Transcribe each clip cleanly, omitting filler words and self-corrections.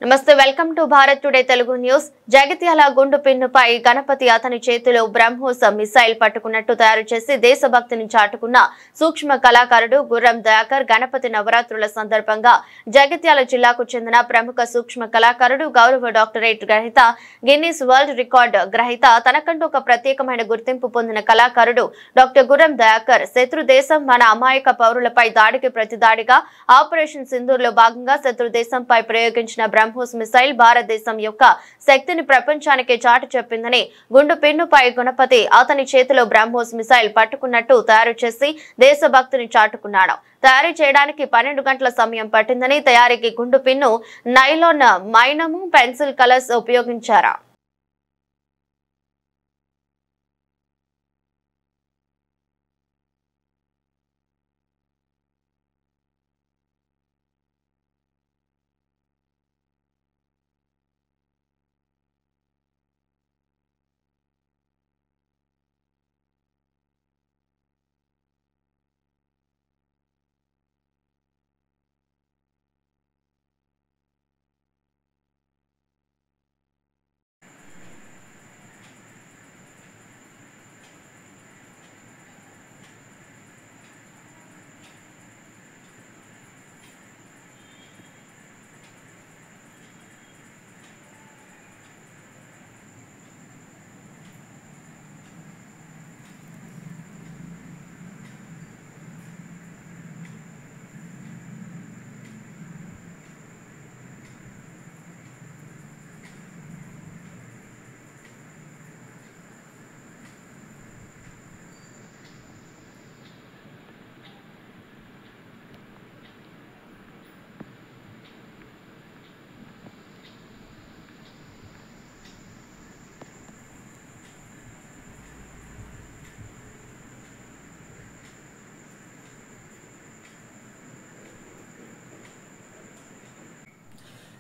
నమస్తే welcome to Bharat today Telugu news. Jagtial గుండు పిన్నుపై గణపతి అతని చేతిలో బ్రహ్మోస్ మిసైల్ పట్టుకున్నట్టు తయారు చేసి దేశభక్తిని చాటుకున్న సూక్ష్మ కళాకారుడు గుర్రం దయాకర్ గణపతి నవరాత్రుల సందర్భంగా జగిత్యాల జిల్లాకు చెందిన ప్రముఖ సూక్ష్మ కళాకారుడు, గౌరవ డాక్టరేట్ గ్రహీత, గిన్నీస్ వరల్డ్ రికార్డ్ గ్రహీత, తనకంటూ ఒక ప్రత్యేకమైన గుర్తింపు పొందిన కళాకారుడు డాక్టర్ గుర్రం దయాకర్ శత్రు దేశం మన అమాయక పౌరులపై దాడికి ప్రతిదాడిగా ఆపరేషన్ సింధూర్లో భాగంగా శత్రు దేశంపై ప్రయోగించిన బ్రహ్మోస్ మిసైల్ భారతదేశం యొక్క శక్తిని ప్రపంచానికి చాటి చెప్పిందని, గుండు పిన్నుపై గణపతి అతని చేతిలో బ్రహ్మోస్ మిసైల్ పట్టుకున్నట్టు తయారు చేసి దేశభక్తిని చాటుకున్నాడు. తయారీ చేయడానికి 12 గంటల సమయం పట్టిందని, తయారీకి గుండు పిన్ను, నైలాన్, మైనము, పెన్సిల్ కలర్స్ ఉపయోగించారు.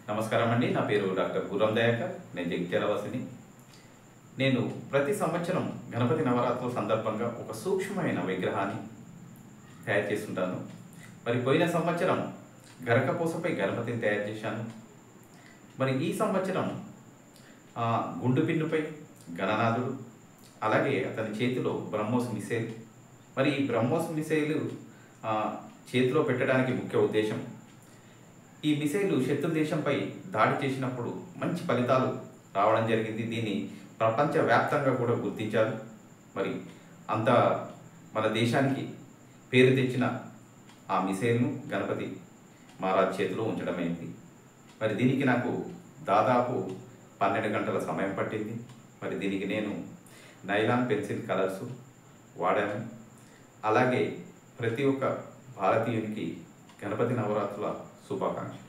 నమస్కారం అండి. నా పేరు డాక్టర్ గుర్రం దయాకర్. నేను జగిత్యాల వాసిని. నేను ప్రతి సంవత్సరం గణపతి నవరాత్రుల సందర్భంగా ఒక సూక్ష్మమైన విగ్రహాన్ని తయారు చేస్తుంటాను. మరి పోయిన సంవత్సరం గరకపోసపై గణపతిని తయారు చేశాను. మరి ఈ సంవత్సరం గుండు పిన్నుపై గణనాథుడు, అలాగే అతని చేతిలో బ్రహ్మోస్ మిసైల్. మరి ఈ బ్రహ్మోస్ మిసైల్ చేతిలో పెట్టడానికి ముఖ్య ఉద్దేశం, ఈ మిసైలు శత్రు దేశంపై దాడి చేసినప్పుడు మంచి ఫలితాలు రావడం జరిగింది. దీన్ని ప్రపంచవ్యాప్తంగా కూడా గుర్తించారు. మరి అంత మన దేశానికి పేరు తెచ్చిన ఆ మిసైల్ను గణపతి మహారాజ్ చేతిలో ఉంచడమైంది. మరి దీనికి నాకు దాదాపు 12 గంటల సమయం పట్టింది. మరి దీనికి నేను నైలాన్, పెన్సిల్ కలర్స్ వాడాను. అలాగే ప్రతి ఒక్క భారతీయునికి గణపతి నవరాత్రుల శుభాకాంక్షలు.